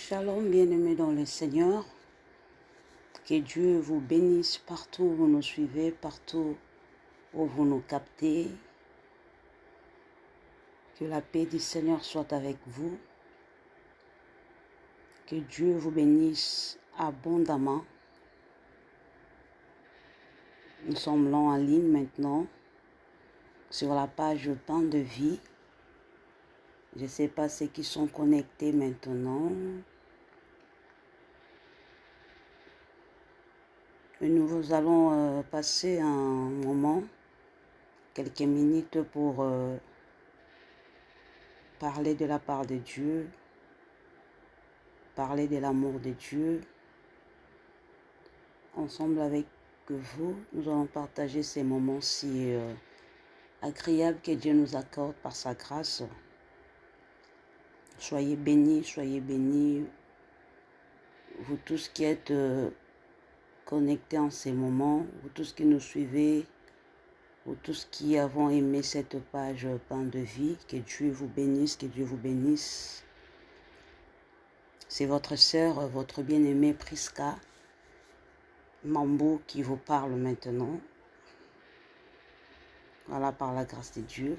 Shalom, bien-aimés dans le Seigneur. Que Dieu vous bénisse partout où vous nous suivez, partout où vous nous captez. Que la paix du Seigneur soit avec vous. Que Dieu vous bénisse abondamment. Nous sommes là en ligne maintenant sur la page Temps de vie. Je ne sais pas ceux qui sont connectés maintenant. Et nous allons passer un moment, quelques minutes pour parler de la part de Dieu, parler de l'amour de Dieu. Ensemble avec vous, nous allons partager ces moments si agréables que Dieu nous accorde par sa grâce. Soyez bénis, vous tous qui êtes connectés en ces moments, vous tous qui nous suivez, vous tous qui avons aimé cette page Pain de vie, que Dieu vous bénisse, que Dieu vous bénisse. C'est votre sœur, votre bien-aimée Prisca Mambo qui vous parle maintenant. Voilà, par la grâce de Dieu.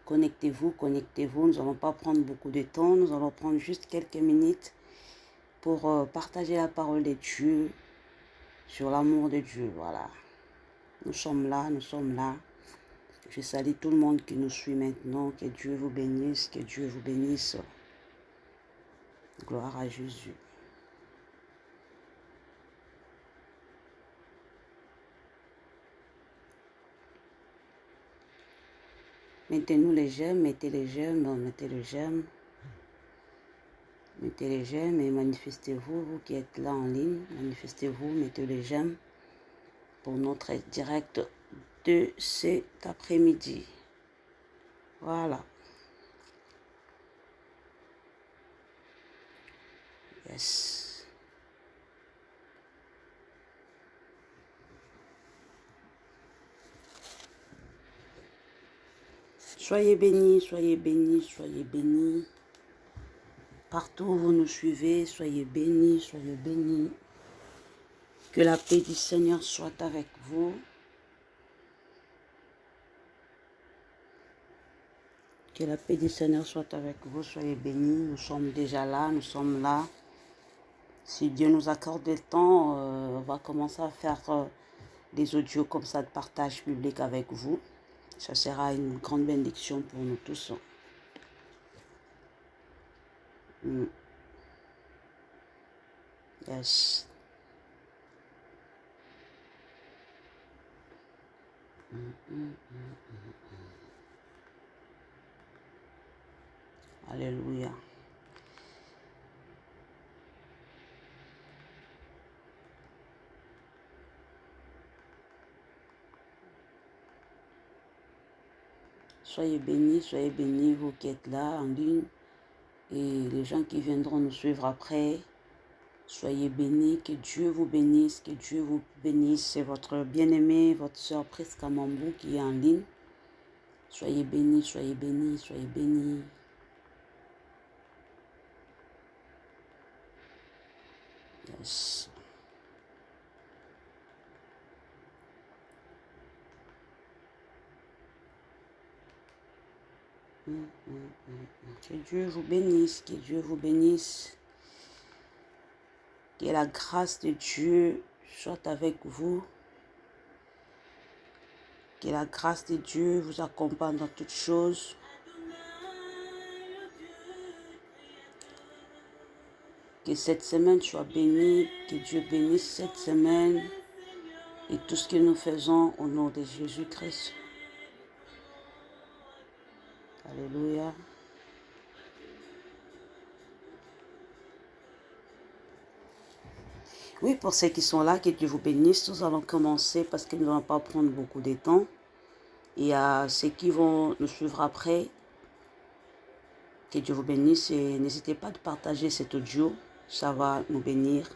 Connectez-vous, nous n'allons pas prendre beaucoup de temps, nous allons prendre juste quelques minutes pour partager la parole de Dieu sur l'amour de Dieu. Voilà. Nous sommes là. Je salue tout le monde qui nous suit maintenant. Que Dieu vous bénisse, que Dieu vous bénisse. Gloire à Jésus. Mettez-nous les j'aime, mettez les j'aime. Mettez les j'aime et manifestez-vous, vous qui êtes là en ligne, manifestez-vous, mettez les j'aime pour notre direct de cet après-midi. Voilà. Yes. Soyez bénis. Partout où vous nous suivez, soyez bénis. Que la paix du Seigneur soit avec vous. Que la paix du Seigneur soit avec vous. Soyez bénis. Nous sommes déjà là, nous sommes là. Si Dieu nous accorde le temps, on va commencer à faire des audios comme ça de partage public avec vous. Ça sera une grande bénédiction pour nous tous. Yes. Alléluia. Soyez bénis, vous qui êtes là en ligne et les gens qui viendront nous suivre après. Soyez bénis, que Dieu vous bénisse, C'est votre bien-aimé, votre soeur Prisca Mambo qui est en ligne. Soyez bénis. Yes. Que Dieu vous bénisse, Que la grâce de Dieu soit avec vous. Que la grâce de Dieu vous accompagne dans toutes choses. Que cette semaine soit bénie. Que Dieu bénisse cette semaine et tout ce que nous faisons au nom de Jésus-Christ. Alléluia. Oui, pour ceux qui sont là, que Dieu vous bénisse. Nous allons commencer parce que nous n'allons pas prendre beaucoup de temps. Et à ceux qui vont nous suivre après, que Dieu vous bénisse et n'hésitez pas de partager cet audio. Ça va nous bénir.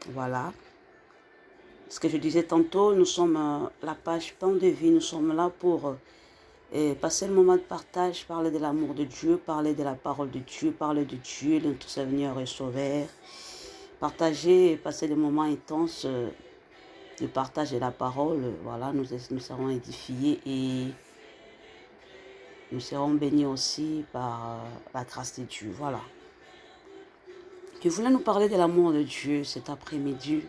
Voilà. Ce que je disais tantôt, nous sommes la page Pain de vie. Nous sommes là pour Et passez le moment de partage, parlez de l'amour de Dieu, parlez de la parole de Dieu, parlez de Dieu, de notre Seigneur et Sauveur. Partagez et passez des moments intenses de partage de la parole. Voilà, nous serons édifiés et nous serons bénis aussi par la grâce de Dieu. Voilà. Je voulais nous parler de l'amour de Dieu cet après-midi.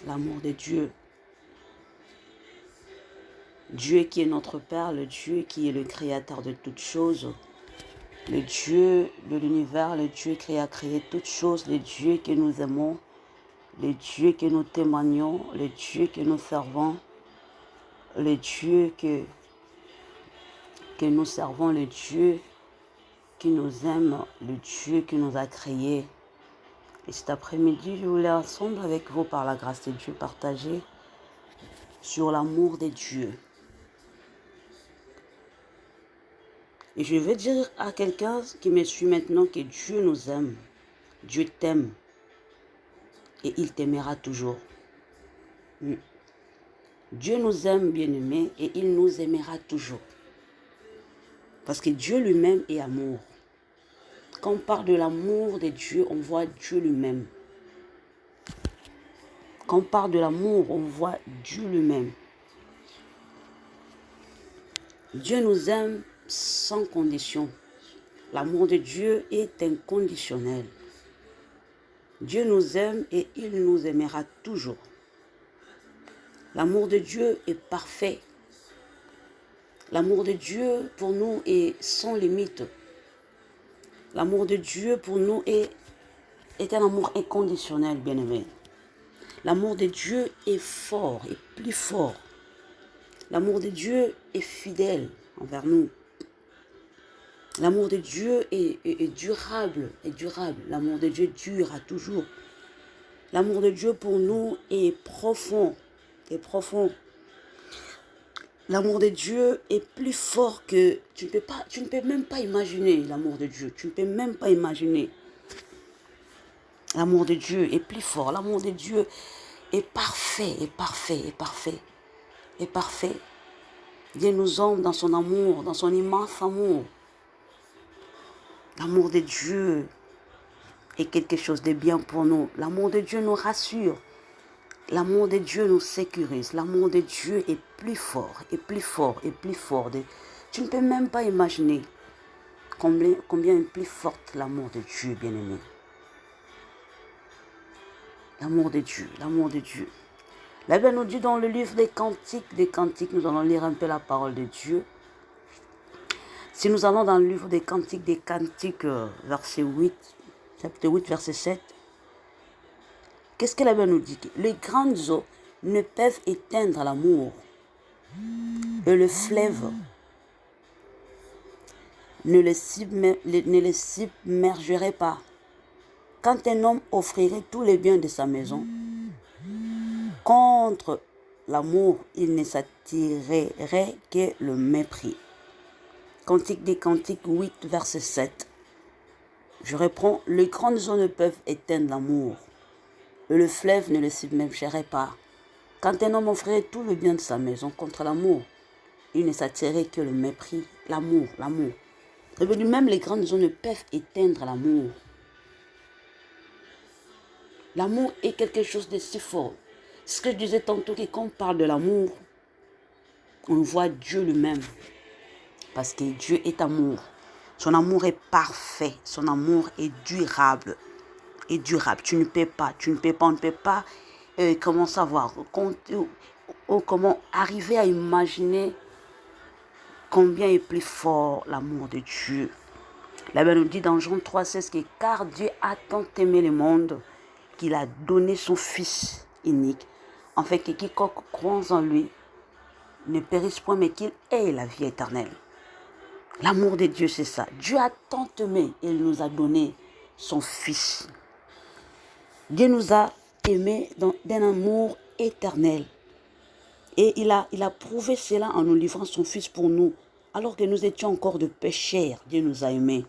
L'amour de Dieu. Dieu qui est notre Père, le Dieu qui est le créateur de toutes choses. Le Dieu de l'univers, le Dieu qui a créé toutes choses, le Dieu que nous aimons, le Dieu que nous témoignons, le Dieu que nous servons, le Dieu que nous servons, le Dieu qui nous aime, le Dieu qui nous a créés. Et cet après-midi, je voulais ensemble avec vous, par la grâce de Dieu, partager sur l'amour de Dieu. Et je veux dire à quelqu'un qui me suit maintenant que Dieu nous aime. Dieu t'aime. Et il t'aimera toujours. Dieu nous aime, bien-aimés, et il nous aimera toujours. Parce que Dieu lui-même est amour. Quand on parle de l'amour de Dieu, on voit Dieu lui-même. Quand on parle de l'amour, on voit Dieu lui-même. Dieu nous aime sans condition. L'amour de Dieu est inconditionnel. Dieu nous aime et il nous aimera toujours. L'amour de Dieu est parfait. L'amour de Dieu pour nous est sans limite. L'amour de Dieu pour nous est un amour inconditionnel, bien-aimé. L'amour de Dieu est fort, est plus fort. L'amour de Dieu est fidèle envers nous. L'amour de Dieu est durable, L'amour de Dieu dure à toujours. L'amour de Dieu pour nous est profond, L'amour de Dieu est plus fort que... Tu ne peux même pas imaginer l'amour de Dieu. Tu ne peux même pas imaginer. L'amour de Dieu est plus fort. L'amour de Dieu est parfait, Dieu nous aime dans son amour, dans son immense amour. L'amour de Dieu est quelque chose de bien pour nous. L'amour de Dieu nous rassure. L'amour de Dieu nous sécurise. L'amour de Dieu est plus fort, Tu ne peux même pas imaginer combien est plus fort l'amour de Dieu, bien-aimé. L'amour de Dieu. La Bible nous dit dans le livre des Cantiques, nous allons lire un peu la parole de Dieu. Si nous allons dans le livre des Cantiques, verset 8, chapitre 8, verset 7, qu'est-ce que la Bible nous dit? Les grandes eaux ne peuvent éteindre l'amour. Et le fleuve ne les submergerait pas. Quand un homme offrirait tous les biens de sa maison, contre l'amour, il ne s'attirerait que le mépris. Cantique des Cantiques 8, verset 7. Je reprends. Les grandes eaux ne peuvent éteindre l'amour. Et le fleuve ne le submergerait pas. Quand un homme offrirait tout le bien de sa maison contre l'amour, il ne s'attirerait que le mépris. L'amour. Même les grandes eaux ne peuvent éteindre l'amour. L'amour est quelque chose de si fort. Ce que je disais tantôt, que quand on parle de l'amour, on voit Dieu lui-même. Parce que Dieu est amour. Son amour est parfait. Son amour est durable. Tu ne peux pas, on ne peut pas comment savoir, comment arriver à imaginer combien est plus fort l'amour de Dieu. La Bible nous dit dans Jean 3,16 que car Dieu a tant aimé le monde qu'il a donné son Fils unique, en fait que quiconque croit en lui ne périsse point, mais qu'il ait la vie éternelle. L'amour de Dieu, c'est ça. Dieu a tant aimé, il nous a donné son Fils. Dieu nous a aimés d'un amour éternel. Et il a prouvé cela en nous livrant son Fils pour nous. Alors que nous étions encore de pécheurs, Dieu nous a aimés.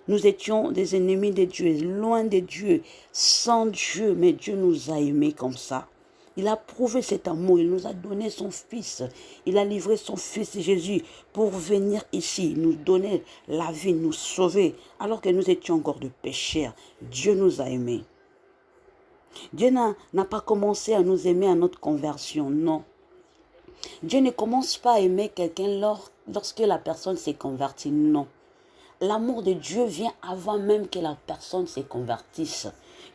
Nous étions des ennemis de Dieu, loin de Dieu, sans Dieu, mais Dieu nous a aimés comme ça. Il a prouvé cet amour. Il nous a donné son Fils. Il a livré son Fils Jésus pour venir ici, nous donner la vie, nous sauver. Alors que nous étions encore de pécheurs, Dieu nous a aimés. Dieu n'a pas commencé à nous aimer à notre conversion, non. Dieu ne commence pas à aimer quelqu'un lorsque la personne s'est convertie, non. L'amour de Dieu vient avant même que la personne se convertisse.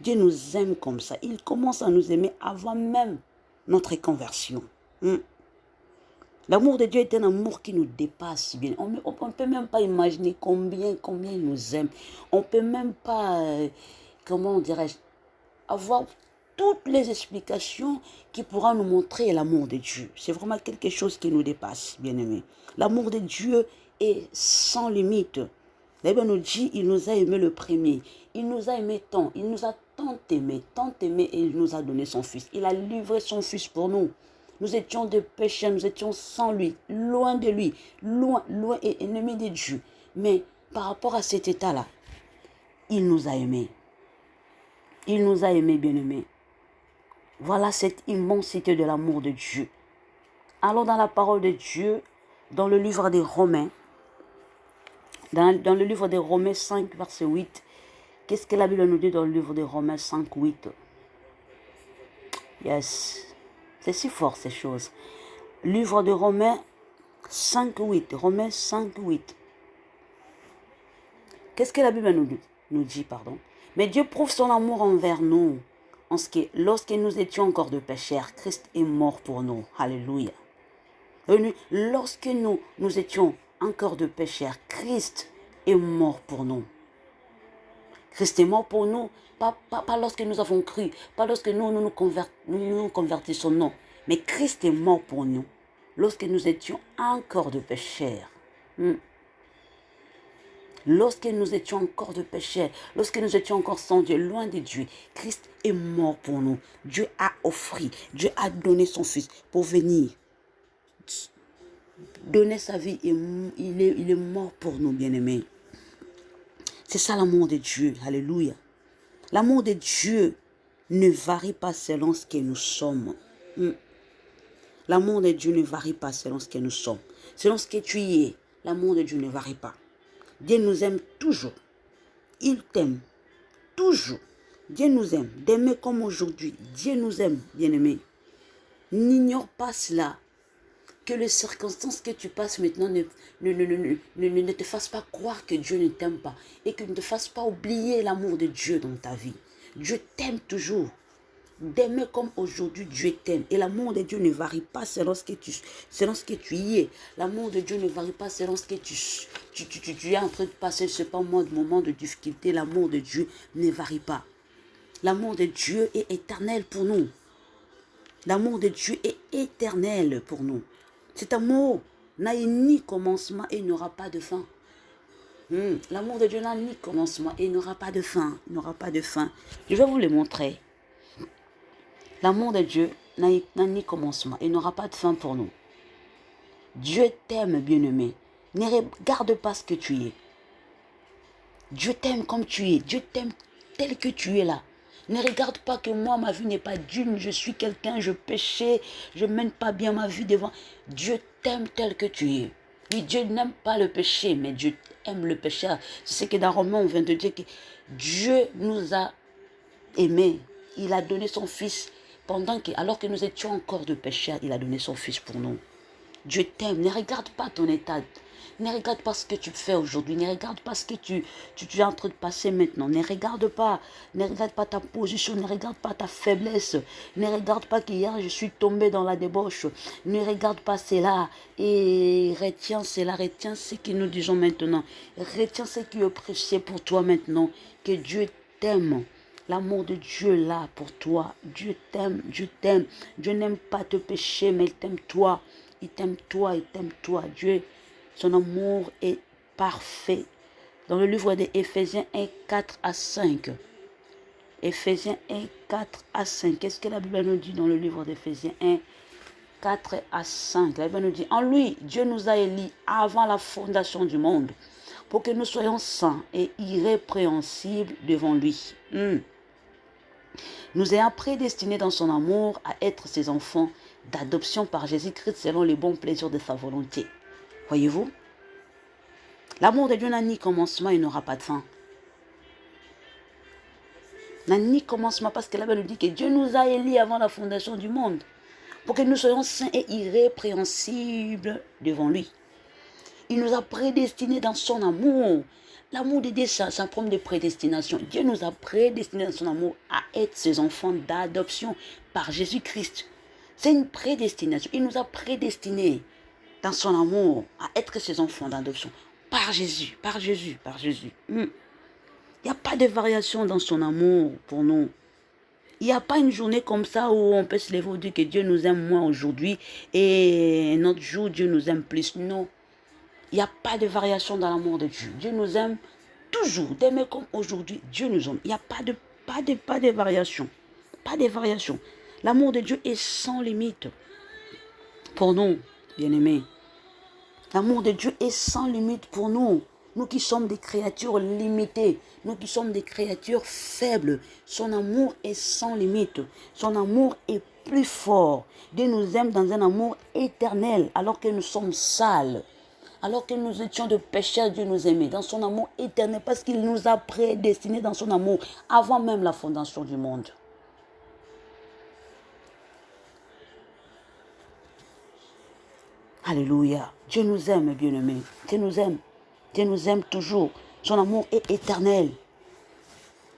Dieu nous aime comme ça. Il commence à nous aimer avant même notre conversion. L'amour de Dieu est un amour qui nous dépasse bien. On ne peut même pas imaginer combien il nous aime. On ne peut même pas, comment dirais-je, avoir toutes les explications qui pourront nous montrer l'amour de Dieu. C'est vraiment quelque chose qui nous dépasse, bien-aimés. L'amour de Dieu est sans limite. La Bible nous dit, il nous a aimé le premier. Il nous a aimé tant. Il nous a tant aimé et il nous a donné son Fils. Il a livré son Fils pour nous. Nous étions de péchés, nous étions sans lui, loin de lui, loin et ennemis de Dieu. Mais par rapport à cet état-là, il nous a aimés. Il nous a aimés, bien-aimés. Voilà cette immensité de l'amour de Dieu. Allons dans la parole de Dieu, dans le livre des Romains, dans le livre des Romains 5, verset 8. Qu'est-ce que la Bible nous dit dans le livre des Romains 5, 8? Yes, c'est si fort ces choses. Livre de Romains 5, 8. Romains 5, 8. Qu'est-ce que la Bible nous dit, pardon? Mais Dieu prouve son amour envers nous, en ce que lorsque nous étions encore de pécheurs, Christ est mort pour nous. Alléluia. Lorsque nous étions encore de pécheurs, Christ est mort pour nous. Christ est mort pour nous, pas lorsque nous avons cru, pas lorsque nous convertissons, non. Mais Christ est mort pour nous, lorsque nous étions encore de pécheurs. Lorsque nous étions encore de pécheurs, lorsque nous étions encore sans Dieu, loin de Dieu, Christ est mort pour nous. Dieu a offert, Dieu a donné son Fils pour venir donner sa vie. Il est mort pour nous, bien-aimés. C'est ça l'amour de Dieu. Alléluia. L'amour de Dieu ne varie pas selon ce que nous sommes. L'amour de Dieu ne varie pas selon ce que nous sommes. Selon ce que tu y es, l'amour de Dieu ne varie pas. Dieu nous aime toujours. Il t'aime toujours. Dieu nous aime. D'aimer comme aujourd'hui. Dieu nous aime, bien-aimé. N'ignore pas cela. Que les circonstances que tu passes maintenant ne te fassent pas croire que Dieu ne t'aime pas. Et que ne te fasse pas oublier l'amour de Dieu dans ta vie. Dieu t'aime toujours. D'aimer comme aujourd'hui, Dieu t'aime. Et l'amour de Dieu ne varie pas selon ce que tu y es. L'amour de Dieu ne varie pas selon ce que tu es en train de passer. Ce n'est pas un moment de difficulté. L'amour de Dieu ne varie pas. L'amour de Dieu est éternel pour nous. L'amour de Dieu est éternel pour nous. Cet amour n'a ni commencement et n'aura pas de fin. L'amour de Dieu n'a ni commencement et n'aura pas de fin. Il n'aura pas de fin. Je vais vous le montrer. L'amour de Dieu n'a ni commencement et n'aura pas de fin pour nous. Dieu t'aime, bien-aimé. Ne regarde pas ce que tu es. Dieu t'aime comme tu es. Dieu t'aime tel que tu es là. Ne regarde pas que moi, ma vie n'est pas digne, je suis quelqu'un, je péchais, je ne mène pas bien ma vie devant. Dieu t'aime tel que tu es. Oui, Dieu n'aime pas le péché, mais Dieu aime le péché. C'est ce que dans Romains, on vient de dire que Dieu nous a aimés. Il a donné son Fils alors que nous étions encore de pécheurs, il a donné son Fils pour nous. Dieu t'aime. Ne regarde pas ton état. Ne regarde pas ce que tu fais aujourd'hui. Ne regarde pas ce que tu es en train de passer maintenant. Ne regarde pas ta position. Ne regarde pas ta faiblesse. Ne regarde pas qu'hier je suis tombé dans la débauche. Ne regarde pas cela. Et retiens cela. Retiens ce que nous disons maintenant. Retiens ce qui est précieux pour toi maintenant. Que Dieu t'aime. L'amour de Dieu est là pour toi. Dieu t'aime. Dieu t'aime. Dieu n'aime pas te pécher, mais il t'aime toi. Il t'aime toi. Il t'aime toi. Dieu, son amour est parfait. Dans le livre des Éphésiens 1, 4 à 5. Éphésiens 1, 4 à 5. Qu'est-ce que la Bible nous dit dans le livre d'Éphésiens 1, 4 à 5? La Bible nous dit, en lui, Dieu nous a élus avant la fondation du monde, pour que nous soyons saints et irrépréhensibles devant lui. nous ayant prédestinés dans son amour à être ses enfants d'adoption par Jésus-Christ selon les bons plaisirs de sa volonté. Voyez-vous? L'amour de Dieu n'a ni commencement et n'aura pas de fin. N'a ni commencement parce que la Bible nous dit que Dieu nous a élis avant la fondation du monde pour que nous soyons saints et irrépréhensibles devant lui. Il nous a prédestinés dans son amour. L'amour de Dieu, c'est un problème de prédestination. Dieu nous a prédestinés dans son amour à être ses enfants d'adoption par Jésus-Christ. C'est une prédestination. Il nous a prédestinés dans son amour à être ses enfants d'adoption par Jésus, par Jésus, par Jésus. Il n'y a pas de variation dans son amour pour nous. Il n'y a pas une journée comme ça où on peut se lever et dire que Dieu nous aime moins aujourd'hui et un autre jour Dieu nous aime plus. Non. Il n'y a pas de variation dans l'amour de Dieu. Dieu nous aime toujours. Demain comme aujourd'hui, Dieu nous aime. Il n'y a pas de variation. Pas de variation. L'amour de Dieu est sans limite. Pour nous, bien-aimés. L'amour de Dieu est sans limite pour nous. Nous qui sommes des créatures limitées. Nous qui sommes des créatures faibles. Son amour est sans limite. Son amour est plus fort. Dieu nous aime dans un amour éternel alors que nous sommes sales. Alors que nous étions de pécheurs, Dieu nous aimait dans son amour éternel parce qu'il nous a prédestinés dans son amour avant même la fondation du monde. Alléluia. Dieu nous aime, bien-aimés. Dieu nous aime. Dieu nous aime toujours. Son amour est éternel.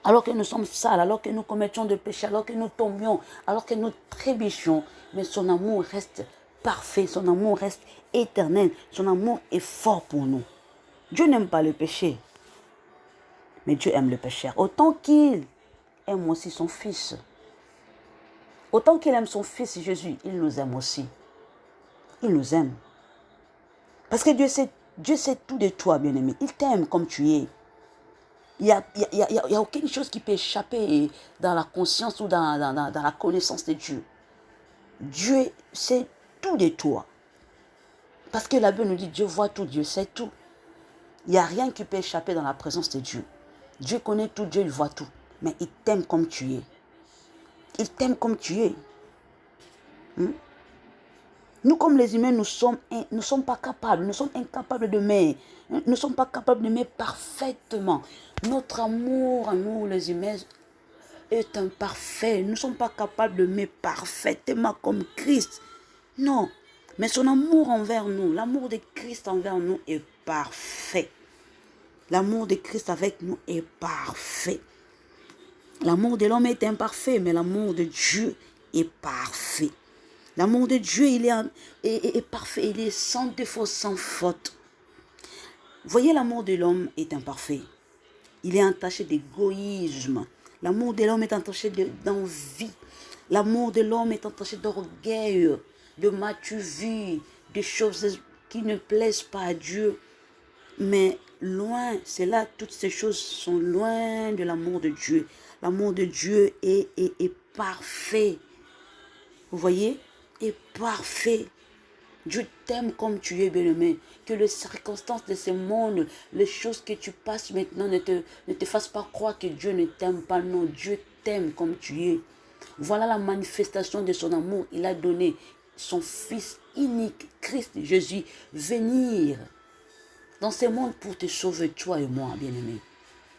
Alors que nous sommes sales, alors que nous commettions de péchés, alors que nous tombions, alors que nous trébuchions, mais son amour reste parfait, son amour reste éternel, son amour est fort pour nous. Dieu n'aime pas le péché, mais Dieu aime le pécheur. Autant qu'il aime aussi son Fils. Autant qu'il aime son Fils Jésus, il nous aime aussi. Il nous aime. Parce que Dieu sait tout de toi, bien-aimé. Il t'aime comme tu es. Il n'y a aucune chose qui peut échapper dans la conscience ou dans la connaissance de Dieu. Dieu sait tout de toi. Parce que la Bible nous dit, Dieu voit tout, Dieu sait tout. Il n'y a rien qui peut échapper dans la présence de Dieu. Dieu connaît tout, Dieu il voit tout. Mais il t'aime comme tu es. Il t'aime comme tu es. Nous, comme les humains, nous ne sommes pas capables, nous sommes incapables d'aimer. Nous ne sommes pas capables d'aimer parfaitement. Notre amour à nous, les humains, est imparfait. Nous ne sommes pas capables d'aimer parfaitement comme Christ. Non. Mais son amour envers nous, l'amour de Christ envers nous est parfait. L'amour de Christ avec nous est parfait. L'amour de l'homme est imparfait, mais l'amour de Dieu est parfait. L'amour de Dieu, il est parfait, il est sans défaut, sans faute. Voyez, l'amour de l'homme est imparfait. Il est entaché d'égoïsme. L'amour de l'homme est entaché d'envie. L'amour de l'homme est entaché d'orgueil, de matu-vie, de choses qui ne plaisent pas à Dieu. Mais loin, c'est là, toutes ces choses sont loin de l'amour de Dieu. L'amour de Dieu est parfait. Vous voyez? Est parfait. Dieu t'aime comme tu es, bien-aimé. Que les circonstances de ce monde, les choses que tu passes maintenant ne te fassent pas croire que Dieu ne t'aime pas. Non, Dieu t'aime comme tu es. Voilà la manifestation de son amour. Il a donné son Fils unique, Christ Jésus, venir dans ce monde pour te sauver, toi et moi, bien-aimé.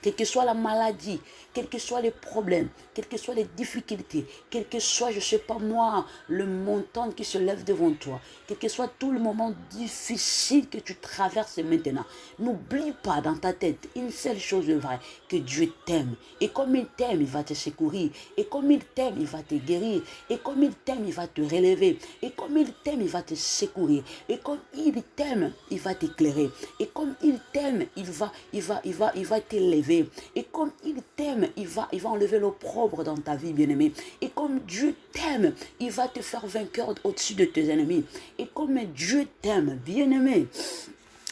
Quelle que soit la maladie, quels que soient les problèmes, quelles que soient les difficultés, quel que soit, je ne sais pas moi, le montant qui se lève devant toi, quel que soit tout le moment difficile que tu traverses maintenant, n'oublie pas dans ta tête une seule chose vraie, que Dieu t'aime. Et comme il t'aime, il va te secourir. Et comme il t'aime, il va te guérir. Et comme il t'aime, il va te relever. Et comme il t'aime, il va te secourir. Et comme il t'aime, il va t'éclairer. Et comme il t'aime, il va t'élever. Et comme il t'aime, il va enlever l'opprobre dans ta vie, bien-aimé. Et comme Dieu t'aime, il va te faire vainqueur au-dessus de tes ennemis. Et comme Dieu t'aime, bien-aimé,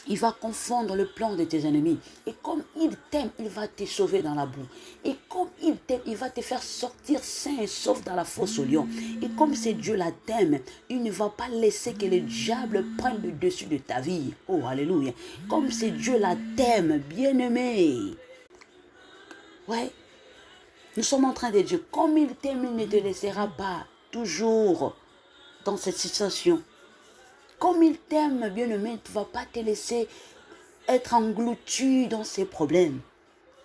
il va confondre le plan de tes ennemis. Et comme il t'aime, il va te sauver dans la boue. Et comme il t'aime, il va te faire sortir sain et sauf dans la fosse au lion. Et comme c'est Dieu la t'aime, il ne va pas laisser que le diable prenne le dessus de ta vie. Oh, alléluia. Comme c'est Dieu la t'aime, bien-aimé. Ouais. Nous sommes en train de dire, comme il t'aime, il ne te laissera pas toujours dans cette situation. Comme il t'aime, bien-aimé, tu ne vas pas te laisser être englouti dans ses problèmes.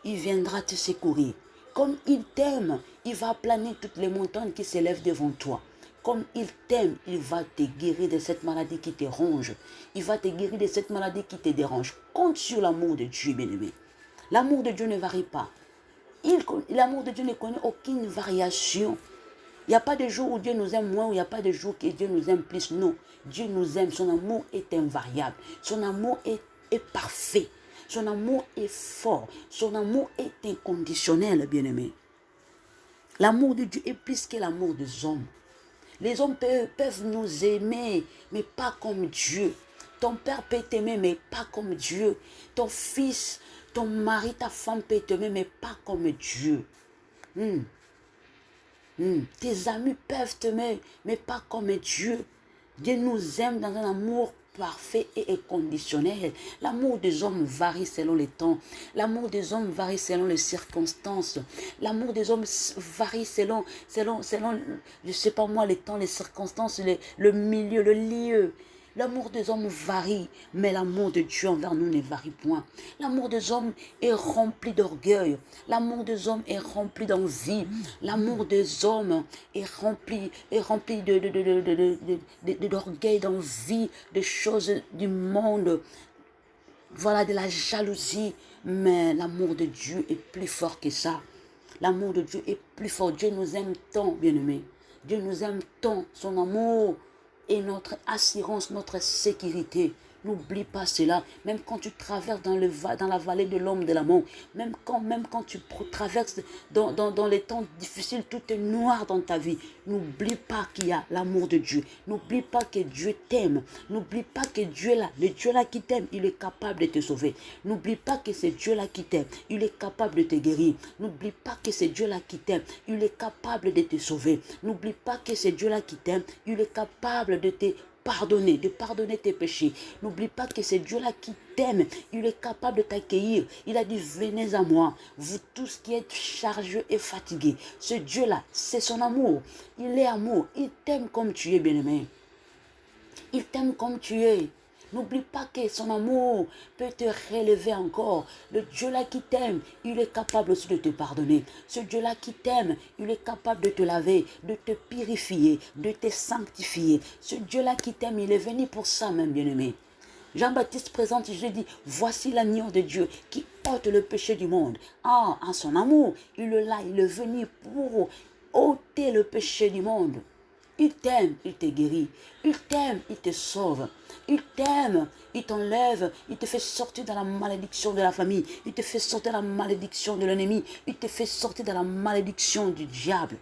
Il viendra te secourir. Comme il t'aime, il va planer toutes les montagnes qui s'élèvent devant toi. Comme il t'aime, il va te guérir de cette maladie qui te ronge. Il va te guérir de cette maladie qui te dérange. Compte sur l'amour de Dieu, bien-aimé. L'amour de Dieu ne varie pas. L'amour de Dieu ne connaît aucune variation. Il n'y a pas de jour où Dieu nous aime moins, ou il n'y a pas de jour où Dieu nous aime plus. Non, Dieu nous aime. Son amour est invariable. Son amour est parfait. Son amour est fort. Son amour est inconditionnel, bien-aimé. L'amour de Dieu est plus que l'amour des hommes. Les hommes peuvent nous aimer, mais pas comme Dieu. Ton père peut t'aimer, mais pas comme Dieu. Ton fils, ton mari, ta femme peut t'aimer, mais pas comme Dieu. Tes amis peuvent t'aimer, mais pas comme Dieu. Dieu nous aime dans un amour parfait et inconditionnel. L'amour des hommes varie selon les temps. L'amour des hommes varie selon les circonstances. L'amour des hommes varie selon je sais pas moi, les temps, les circonstances, le milieu, le lieu. L'amour des hommes varie, mais l'amour de Dieu envers nous ne varie point. L'amour des hommes est rempli d'orgueil. L'amour des hommes est rempli d'envie. L'amour des hommes est rempli d'orgueil, d'envie, de choses du monde. Voilà, de la jalousie. Mais l'amour de Dieu est plus fort que ça. L'amour de Dieu est plus fort. Dieu nous aime tant, bien-aimés. Dieu nous aime tant. Son amour et notre assurance, notre sécurité. N'oublie pas cela. Même quand tu traverses dans la vallée de l'homme de la mort, même quand tu traverses dans les temps difficiles, tout est noir dans ta vie. N'oublie pas qu'il y a l'amour de Dieu. N'oublie pas que Dieu t'aime. N'oublie pas que Dieu est là. Le Dieu là qui t'aime, il est capable de te sauver. N'oublie pas que c'est Dieu là qui t'aime. Il est capable de te guérir. N'oublie pas que c'est Dieu là qui t'aime. Il est capable de te sauver. N'oublie pas que c'est Dieu là qui t'aime. Il est capable de pardonner tes péchés. N'oublie pas que c'est Dieu là qui t'aime. Il est capable de t'accueillir. Il a dit, venez à moi, vous tous qui êtes chargés et fatigués. Ce Dieu là, c'est son amour. Il est amour. Il t'aime comme tu es, bien-aimé. Il t'aime comme tu es. N'oublie pas que son amour peut te relever encore. Le Dieu là qui t'aime, il est capable aussi de te pardonner. Ce Dieu là qui t'aime, il est capable de te laver, de te purifier, de te sanctifier. Ce Dieu là qui t'aime, il est venu pour ça même, bien-aimé. Jean-Baptiste présente, je dis, voici l'agneau de Dieu qui ôte le péché du monde. Ah, en son amour, il est là, il est venu pour ôter le péché du monde. Il t'aime, il te guérit. Il t'aime, il te sauve. Il t'aime, il t'enlève. Il te fait sortir de la malédiction de la famille. Il te fait sortir de la malédiction de l'ennemi. Il te fait sortir de la malédiction du diable.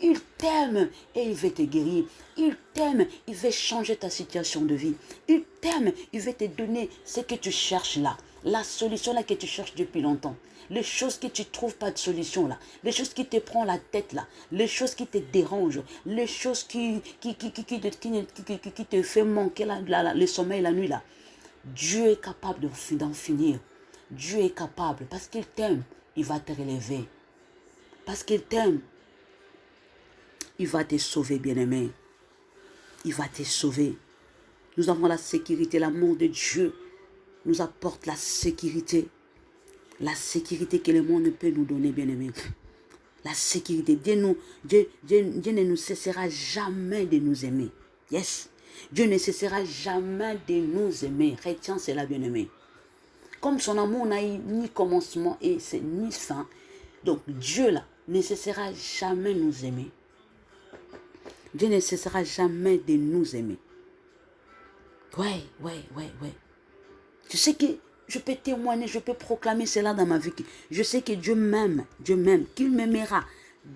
Il t'aime et il veut te guérir. Il t'aime, il veut changer ta situation de vie. Il t'aime, il veut te donner ce que tu cherches là. La solution là que tu cherches depuis longtemps. Les choses que tu ne trouves pas de solution là, les choses qui te prennent la tête là, les choses qui te dérangent, les choses qui te fait manquer le sommeil la nuit là. Dieu est capable d'en finir. Dieu est capable parce qu'il t'aime, il va te relever. Parce qu'il t'aime, il va te sauver, bien-aimé. Il va te sauver. Nous avons la sécurité, l'amour de Dieu nous apporte la sécurité. La sécurité que le monde ne peut nous donner, bien-aimés. La sécurité. Dieu ne nous cessera jamais de nous aimer. Yes. Dieu ne cessera jamais de nous aimer. Retiens cela, bien-aimé. Comme son amour n'a ni commencement et c'est ni fin, donc Dieu là ne cessera jamais de nous aimer. Dieu ne cessera jamais de nous aimer. Ouais. Je sais que je peux témoigner, je peux proclamer cela dans ma vie. Je sais que Dieu m'aime, qu'il m'aimera.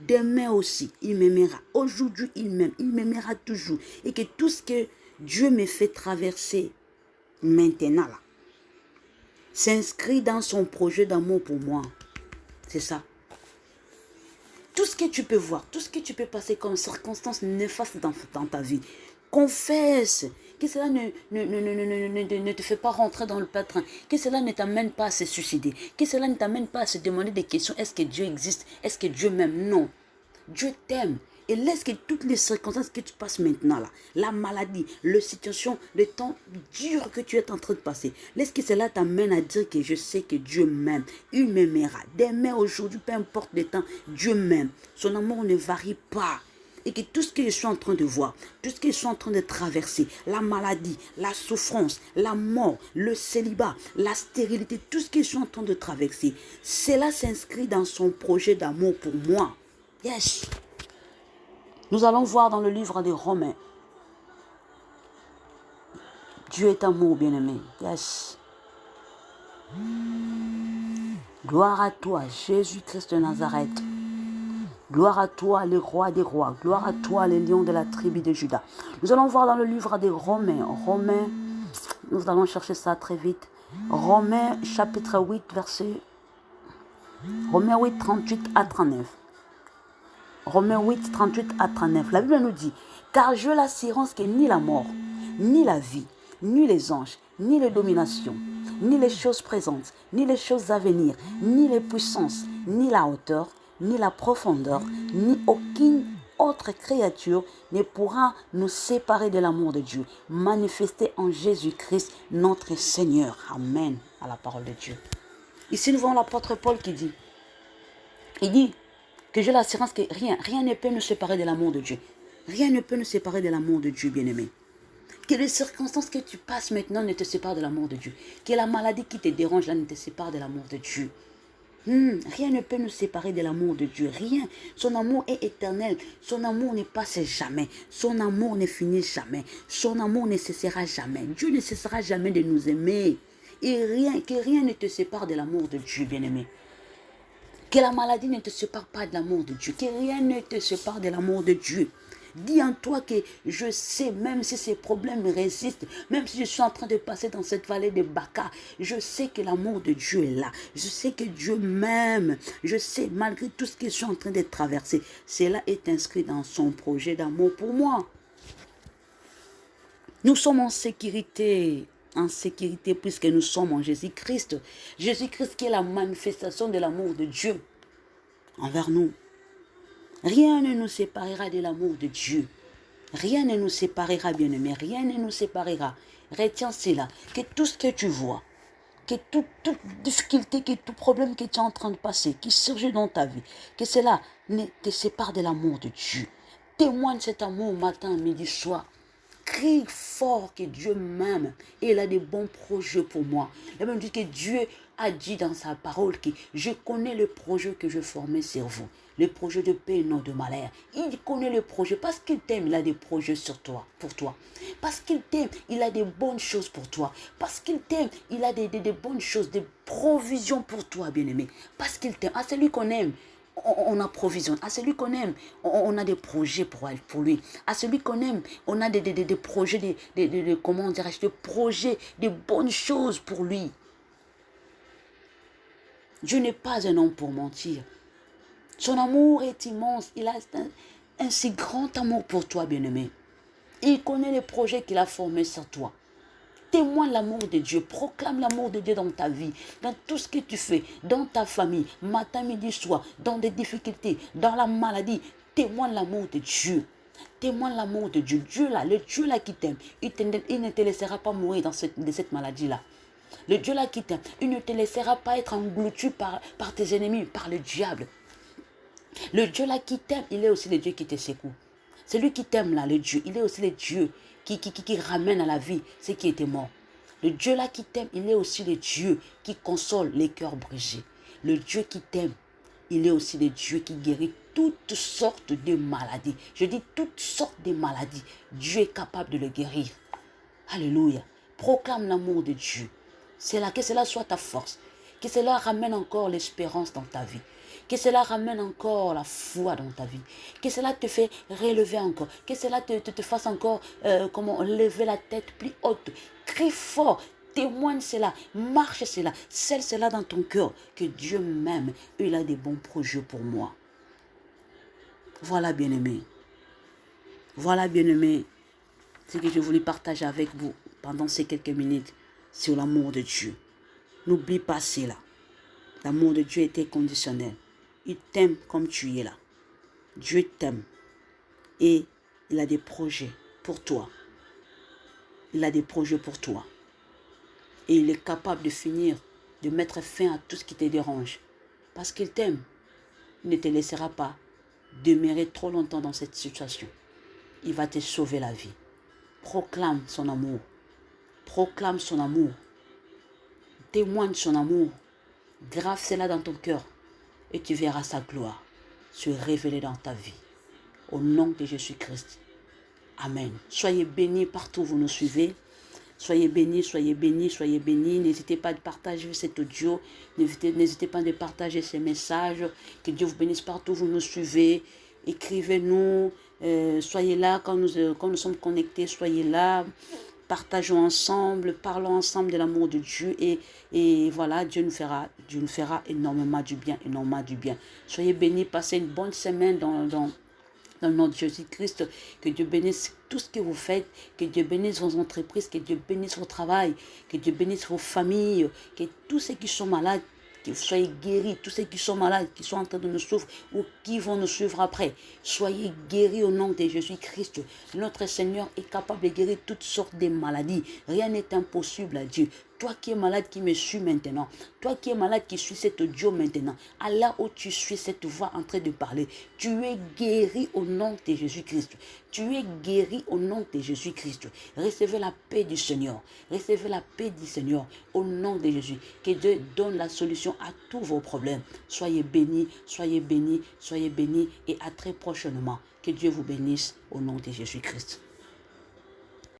Demain aussi, il m'aimera. Aujourd'hui, il m'aimera toujours. Et que tout ce que Dieu me fait traverser maintenant, là, s'inscrit dans son projet d'amour pour moi. C'est ça. Tout ce que tu peux voir, tout ce que tu peux passer comme circonstance néfaste dans ta vie, confesse Que cela ne te fait pas rentrer dans le pétrin. Que cela ne t'amène pas à se suicider. Que cela ne t'amène pas à se demander des questions. Est-ce que Dieu existe? Est-ce que Dieu m'aime? Non. Dieu t'aime. Et laisse que toutes les circonstances que tu passes maintenant, là, la maladie, la situation, le temps dur que tu es en train de passer, laisse que cela t'amène à dire que je sais que Dieu m'aime. Il m'aimera. Demain, aujourd'hui, peu importe le temps, Dieu m'aime. Son amour ne varie pas. Et que tout ce que je suis en train de voir, tout ce que je suis en train de traverser, la maladie, la souffrance, la mort, le célibat, la stérilité, tout ce que je suis en train de traverser, cela s'inscrit dans son projet d'amour pour moi. Yes. Nous allons voir dans le livre des Romains. Dieu est amour, bien-aimé. Yes. Gloire à toi, Jésus-Christ de Nazareth. Gloire à toi, le roi des rois. Gloire à toi, les lions de la tribu de Juda. Nous allons voir dans le livre des Romains. Romains, nous allons chercher ça très vite. Romains, chapitre 8, verset... Romains 8, 38 à 39. Romains 8, 38 à 39. La Bible nous dit, car j'ai l'assurance que ni la mort, ni la vie, ni les anges, ni les dominations, ni les choses présentes, ni les choses à venir, ni les puissances, ni la hauteur, ni la profondeur, ni aucune autre créature ne pourra nous séparer de l'amour de Dieu, manifesté en Jésus-Christ, notre Seigneur. Amen à la parole de Dieu. Ici, nous voyons l'apôtre Paul qui dit, il dit que j'ai l'assurance que rien ne peut nous séparer de l'amour de Dieu. Rien ne peut nous séparer de l'amour de Dieu, bien-aimé. Que les circonstances que tu passes maintenant ne te séparent de l'amour de Dieu. Que la maladie qui te dérange là ne te sépare de l'amour de Dieu. Rien ne peut nous séparer de l'amour de Dieu. Rien. Son amour est éternel. Son amour ne passe jamais. Son amour ne finit jamais. Son amour ne cessera jamais. Dieu ne cessera jamais de nous aimer. Et que rien ne te sépare de l'amour de Dieu, bien-aimé. Que la maladie ne te sépare pas de l'amour de Dieu. Que rien ne te sépare de l'amour de Dieu. Dis en toi que je sais, même si ces problèmes résistent, même si je suis en train de passer dans cette vallée de Baca, je sais que l'amour de Dieu est là. Je sais que Dieu m'aime. Je sais, malgré tout ce que je suis en train de traverser, cela est inscrit dans son projet d'amour pour moi. Nous sommes en sécurité puisque nous sommes en Jésus-Christ. Jésus-Christ qui est la manifestation de l'amour de Dieu envers nous. Rien ne nous séparera de l'amour de Dieu. Rien ne nous séparera, bien-aimé. Rien ne nous séparera. Retiens cela. Que tout ce que tu vois, que toute difficulté, que tout problème que tu es en train de passer, qui surgit dans ta vie, que cela ne te sépare de l'amour de Dieu. Témoigne cet amour matin, midi, soir. Crie fort que Dieu m'aime et il a des bons projets pour moi. La Bible dit que Dieu a dit dans sa parole que je connais le projet que je formais sur vous. Le projet de paix et non de malheur. Il connaît le projet parce qu'il t'aime, il a des projets sur toi, pour toi. Parce qu'il t'aime, il a des bonnes choses pour toi. Parce qu'il t'aime, il a des bonnes choses, des provisions pour toi, bien-aimé. Parce qu'il t'aime. À celui qu'on aime, on a provision. À celui qu'on aime, on a des projets pour lui. À celui qu'on aime, on a des projets, comment dirais-je, des projets, des bonnes choses pour lui. Dieu n'est pas un homme pour mentir. Son amour est immense. Il a un si grand amour pour toi, bien-aimé. Il connaît les projets qu'il a formés sur toi. Témoigne l'amour de Dieu, proclame l'amour de Dieu dans ta vie, dans tout ce que tu fais, dans ta famille, matin, midi, soir, dans des difficultés, dans la maladie. Témoigne l'amour de Dieu. Témoigne l'amour de Dieu. Dieu là, le Dieu là qui t'aime, il ne te laissera pas mourir de cette maladie-là. Le Dieu là qui t'aime, il ne te laissera pas être englouti par tes ennemis, par le diable. Le Dieu là qui t'aime, il est aussi le Dieu qui te secoue. Celui qui t'aime là, le Dieu, il est aussi le Dieu qui ramène à la vie ceux qui étaient morts. Le Dieu là qui t'aime, il est aussi le Dieu qui console les cœurs brisés. Le Dieu qui t'aime, il est aussi le Dieu qui guérit toutes sortes de maladies. Je dis toutes sortes de maladies. Dieu est capable de le guérir. Alléluia. Proclame l'amour de Dieu. C'est là que cela soit ta force. Que cela ramène encore l'espérance dans ta vie. Que cela ramène encore la foi dans ta vie. Que cela te fait relever encore. Que cela te fasse encore lever la tête plus haute. Crie fort. Témoigne cela. Marche cela. Scelle cela dans ton cœur. Que Dieu m'aime. Il a des bons projets pour moi. Voilà, bien-aimé. Voilà, bien-aimé. Ce que je voulais partager avec vous pendant ces quelques minutes sur l'amour de Dieu. N'oublie pas cela. L'amour de Dieu était conditionnel. Il t'aime comme tu es là. Dieu t'aime. Et il a des projets pour toi. Il a des projets pour toi. Et il est capable de finir, de mettre fin à tout ce qui te dérange. Parce qu'il t'aime. Il ne te laissera pas demeurer trop longtemps dans cette situation. Il va te sauver la vie. Proclame son amour. Proclame son amour. Témoigne son amour. Grave cela dans ton cœur. Et tu verras sa gloire se révéler dans ta vie. Au nom de Jésus-Christ. Amen. Soyez bénis partout où vous nous suivez. Soyez bénis, soyez bénis, soyez bénis. N'hésitez pas à partager cet audio. N'hésitez pas à partager ces messages. Que Dieu vous bénisse partout où vous nous suivez. Écrivez-nous. Soyez là quand nous sommes connectés. Soyez là. Partageons ensemble. Parlons ensemble de l'amour de Dieu. Et voilà, Dieu nous fera énormément du bien. Énormément du bien. Soyez bénis. Passez une bonne semaine dans le nom de Jésus-Christ, que Dieu bénisse tout ce que vous faites, que Dieu bénisse vos entreprises, que Dieu bénisse vos travail, que Dieu bénisse vos familles, que tous ceux qui sont malades, que vous soyez guéris, tous ceux qui sont malades, qui sont en train de nous suivre ou qui vont nous suivre après, soyez guéris au nom de Jésus-Christ. Notre Seigneur est capable de guérir toutes sortes de maladies. Rien n'est impossible à Dieu. Toi qui es malade, qui me suis maintenant. Toi qui es malade, qui suis cet audio maintenant. À là où tu suis cette voix en train de parler. Tu es guéri au nom de Jésus-Christ. Tu es guéri au nom de Jésus-Christ. Recevez la paix du Seigneur. Recevez la paix du Seigneur au nom de Jésus. Que Dieu donne la solution à tous vos problèmes. Soyez bénis, soyez bénis, soyez bénis et à très prochainement. Que Dieu vous bénisse au nom de Jésus-Christ.